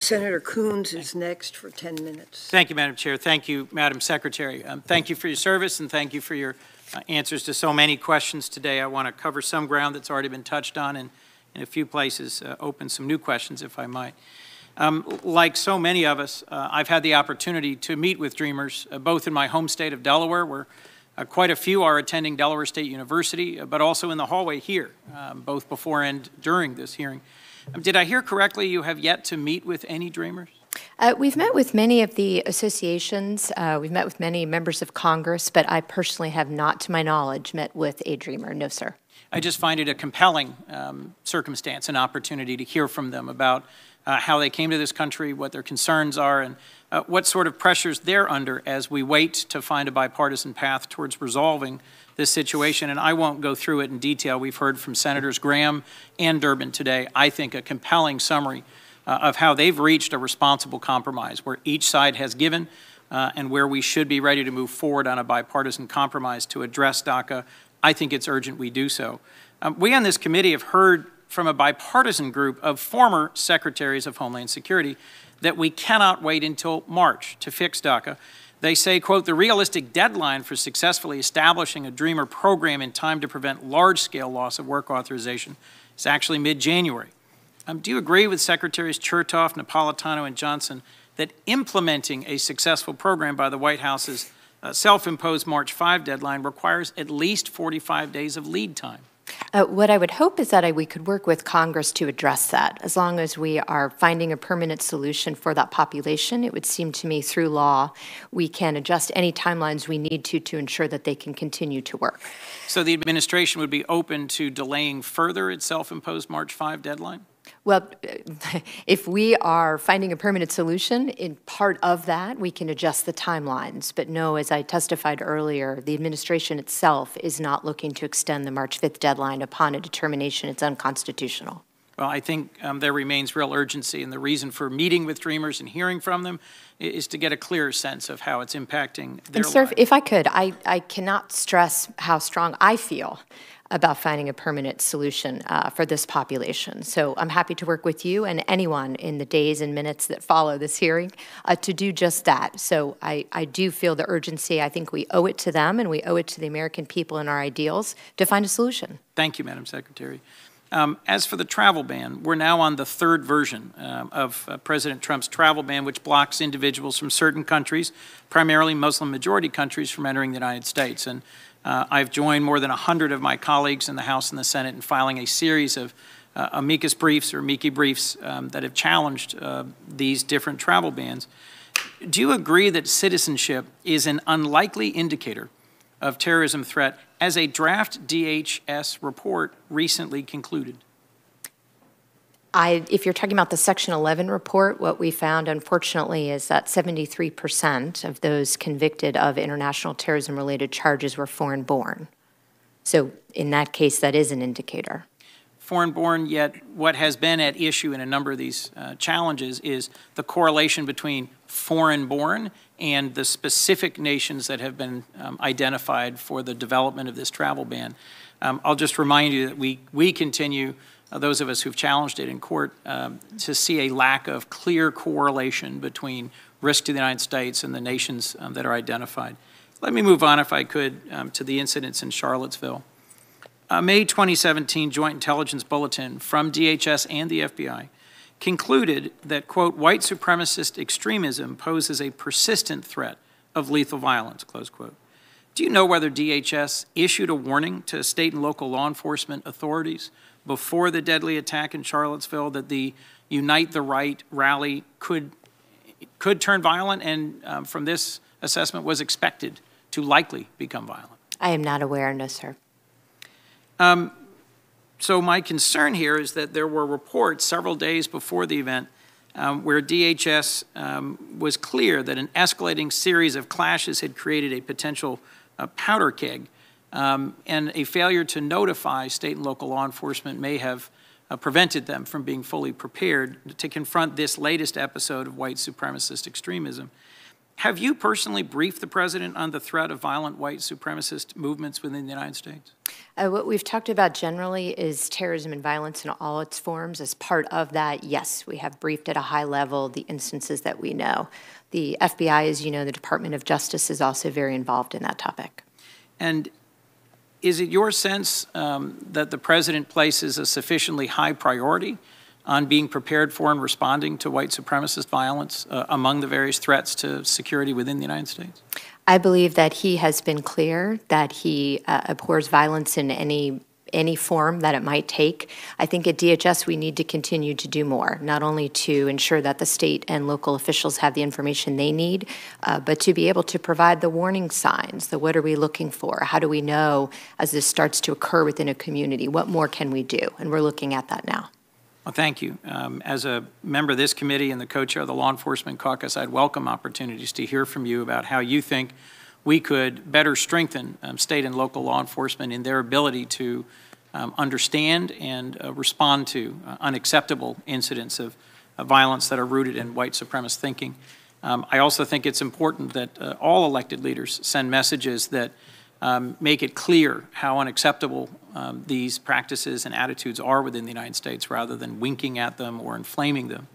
Senator Coons is next for 10 minutes. Thank you, Madam Chair. Thank you, Madam Secretary. Thank you for your service, and thank you for your answers to so many questions today. I want to cover some ground that's already been touched on, and in a few places open some new questions, if I might. Like so many of us, I've had the opportunity to meet with Dreamers, both in my home state of Delaware, where quite a few are attending Delaware State University, but also in the hallway here, both before and during this hearing. Did I hear correctly you have yet to meet with any Dreamers? We've met with many of the associations. We've met with many members of Congress, but I personally have not, to my knowledge, met with a Dreamer. No, sir. I just find it a compelling circumstance, an opportunity to hear from them about how they came to this country, what their concerns are, and what sort of pressures they're under as we wait to find a bipartisan path towards resolving this situation. And I won't go through it in detail. We've heard from Senators Graham and Durbin today, I think, a compelling summary of how they've reached a responsible compromise where each side has given and where we should be ready to move forward on a bipartisan compromise to address DACA. I think it's urgent we do so. We on this committee have heard from a bipartisan group of former secretaries of Homeland Security that we cannot wait until March to fix DACA. They say, quote, the realistic deadline for successfully establishing a Dreamer program in time to prevent large-scale loss of work authorization is actually mid-January. Do you agree with Secretaries Chertoff, Napolitano, and Johnson that implementing a successful program by the White House's self-imposed March 5 deadline requires at least 45 days of lead time? What I would hope is that we could work with Congress to address that. As long as we are finding a permanent solution for that population, it would seem to me through law we can adjust any timelines we need to ensure that they can continue to work. So the administration would be open to delaying further its self-imposed March 5 deadline? Well, if we are finding a permanent solution, in part of that, we can adjust the timelines. But no, as I testified earlier, the administration itself is not looking to extend the March 5th deadline upon a determination it's unconstitutional. Well, I think there remains real urgency, and the reason for meeting with Dreamers and hearing from them is to get a clearer sense of how it's impacting their lives. Sir, if I could, I cannot stress how strong I feel about finding a permanent solution for this population. So I'm happy to work with you and anyone in the days and minutes that follow this hearing to do just that. So I do feel the urgency. I think we owe it to them and we owe it to the American people and our ideals to find a solution. Thank you, Madam Secretary. As for the travel ban, we're now on the third version of President Trump's travel ban, which blocks individuals from certain countries, primarily Muslim-majority countries, from entering the United States. And I've joined more than 100 of my colleagues in the House and the Senate in filing a series of amicus briefs or amici briefs that have challenged these different travel bans. Do you agree that citizenship is an unlikely indicator of terrorism threat, as a draft DHS report recently concluded? If you're talking about the Section 11 report, what we found, unfortunately, is that 73% of those convicted of international terrorism-related charges were foreign-born. So in that case, that is an indicator. Foreign-born, yet what has been at issue in a number of these challenges is the correlation between foreign-born and the specific nations that have been identified for the development of this travel ban. I'll just remind you that we continue, those of us who've challenged it in court, to see a lack of clear correlation between risk to the United States and the nations that are identified. Let me move on, if I could, to the incidents in Charlottesville. A May 2017 Joint Intelligence Bulletin from DHS and the FBI concluded that, quote, white supremacist extremism poses a persistent threat of lethal violence, close quote. Do you know whether DHS issued a warning to state and local law enforcement authorities before the deadly attack in Charlottesville that the Unite the Right rally could turn violent and from this assessment was expected to likely become violent? I am not aware, no, sir. So my concern here is that there were reports several days before the event where DHS was clear that an escalating series of clashes had created a potential powder keg, and a failure to notify state and local law enforcement may have prevented them from being fully prepared to confront this latest episode of white supremacist extremism. Have you personally briefed the president on the threat of violent white supremacist movements within the United States? What we've talked about generally is terrorism and violence in all its forms. As part of that, yes, we have briefed at a high level the instances that we know. The FBI, as you know, the Department of Justice is also very involved in that topic. And is it your sense that the president places a sufficiently high priority on being prepared for and responding to white supremacist violence among the various threats to security within the United States? I believe that he has been clear that he abhors violence in any form that it might take. I think at DHS we need to continue to do more, not only to ensure that the state and local officials have the information they need, but to be able to provide the warning signs, the what are we looking for, how do we know as this starts to occur within a community, what more can we do? And we're looking at that now. Well, thank you. As a member of this committee and the co-chair of the Law Enforcement Caucus, I'd welcome opportunities to hear from you about how you think we could better strengthen state and local law enforcement in their ability to understand and respond to unacceptable incidents of violence that are rooted in white supremacist thinking. I also think it's important that all elected leaders send messages that make it clear how unacceptable these practices and attitudes are within the United States rather than winking at them or inflaming them.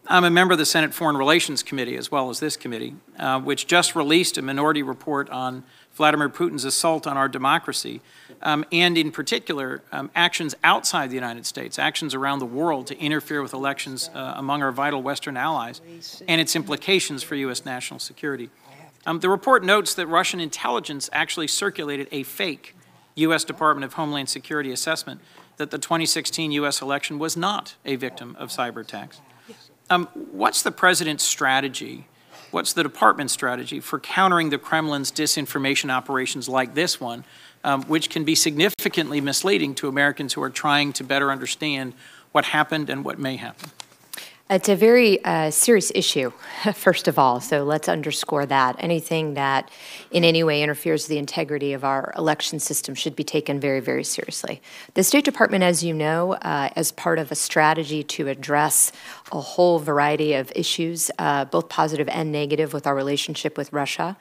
I'm a member of the Senate Foreign Relations Committee as well as this committee, which just released a minority report on Vladimir Putin's assault on our democracy, and in particular, actions outside the United States, actions around the world to interfere with elections among our vital Western allies, and its implications for U.S. national security. The report notes that Russian intelligence actually circulated a fake U.S. Department of Homeland Security assessment that the 2016 U.S. election was not a victim of cyber attacks. What's the president's strategy? What's the department's strategy for countering the Kremlin's disinformation operations like this one, which can be significantly misleading to Americans who are trying to better understand what happened and what may happen? It's a very serious issue, first of all, so let's underscore that. Anything that in any way interferes with the integrity of our election system should be taken very, very seriously. The State Department, as you know, as part of a strategy to address a whole variety of issues, both positive and negative with our relationship with Russia,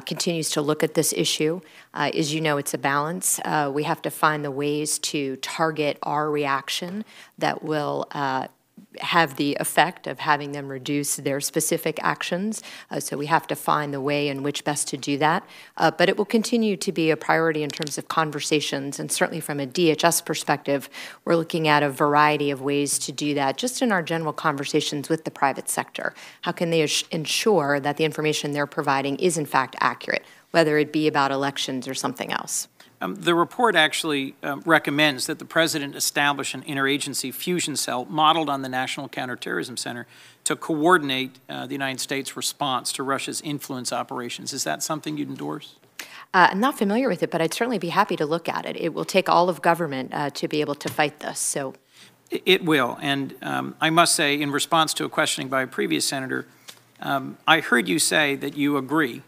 continues to look at this issue. As you know, it's a balance. We have to find the ways to target our reaction that will have the effect of having them reduce their specific actions. So we have to find the way in which best to do that. But it will continue to be a priority in terms of conversations, and certainly from a DHS perspective, we're looking at a variety of ways to do that just in our general conversations with the private sector. How can they ensure that the information they're providing is in fact accurate, whether it be about elections or something else? The report actually recommends that the president establish an interagency fusion cell modeled on the National Counterterrorism Center to coordinate the United States' response to Russia's influence operations. Is that something you'd endorse? I'm not familiar with it, but I'd certainly be happy to look at it. It will take all of government to be able to fight this. So, it will, and I must say, in response to a questioning by a previous senator, I heard you say that you agree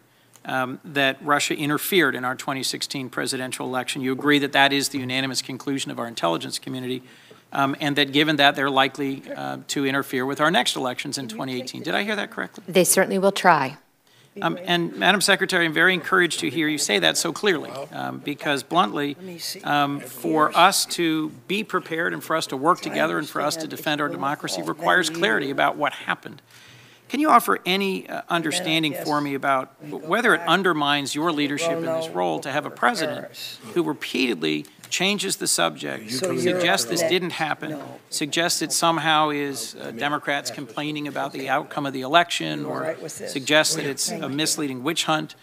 that Russia interfered in our 2016 presidential election. You agree that that is the unanimous conclusion of our intelligence community, and that given that, they're likely to interfere with our next elections in 2018. Did I hear that correctly? They certainly will try. And Madam Secretary, I'm very encouraged to hear you say that so clearly, because bluntly, for us to be prepared and for us to work together and for us to defend our democracy requires clarity about what happened. Can you offer any understanding for me about whether it undermines your leadership in this role to have a president who repeatedly changes the subject, suggests this didn't happen, suggests it somehow is Democrats complaining about the outcome of the election, or suggests that it's a misleading witch hunt,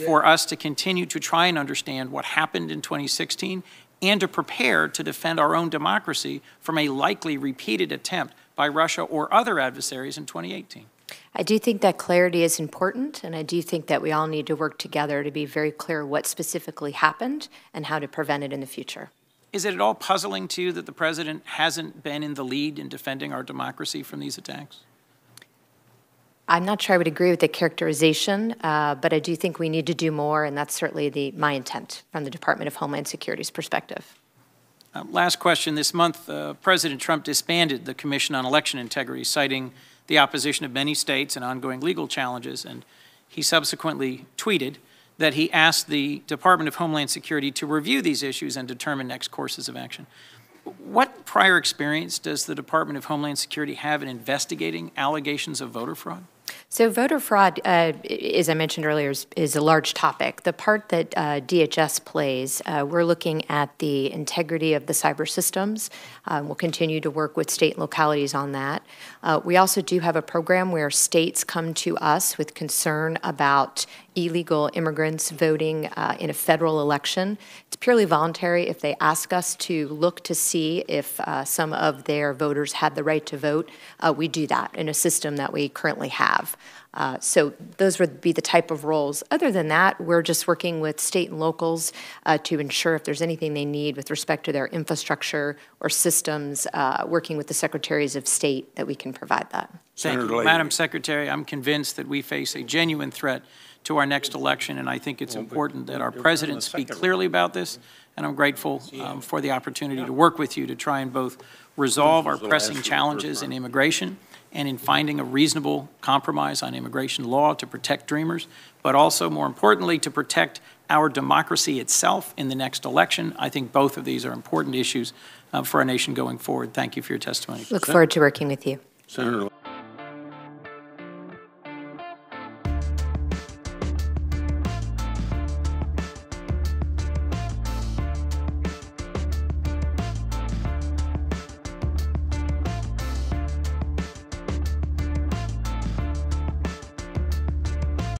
for us to continue to try and understand what happened in 2016 and to prepare to defend our own democracy from a likely repeated attempt by Russia or other adversaries in 2018? I do think that clarity is important, and I do think that we all need to work together to be very clear what specifically happened and how to prevent it in the future. Is it at all puzzling to you that the president hasn't been in the lead in defending our democracy from these attacks? I'm not sure I would agree with the characterization, but I do think we need to do more, and that's certainly my intent from the Department of Homeland Security's perspective. Last question. This month, President Trump disbanded the Commission on Election Integrity, citing the opposition of many states and ongoing legal challenges. And he subsequently tweeted that he asked the Department of Homeland Security to review these issues and determine next courses of action. What prior experience does the Department of Homeland Security have in investigating allegations of voter fraud? So voter fraud, as I mentioned earlier, is a large topic. The part that DHS plays, we're looking at the integrity of the cyber systems. We'll continue to work with state and localities on that. We also do have a program where states come to us with concern about illegal immigrants voting in a federal election. It's purely voluntary. If they ask us to look to see if some of their voters had the right to vote, we do that in a system that we currently have. So those would be the type of roles. Other than that, we're just working with state and locals to ensure if there's anything they need with respect to their infrastructure or systems, working with the secretaries of state that we can provide that. Thank you. Madam Secretary, I'm convinced that we face a genuine threat to our next election, and I think it's important that our president speak clearly about this, and I'm grateful for the opportunity to work with you to try and both resolve our pressing challenges in immigration and in finding a reasonable compromise on immigration law to protect dreamers, but also, more importantly, to protect our democracy itself in the next election. I think both of these are important issues for our nation going forward. Thank you for your testimony. Look forward to working with you. Senator.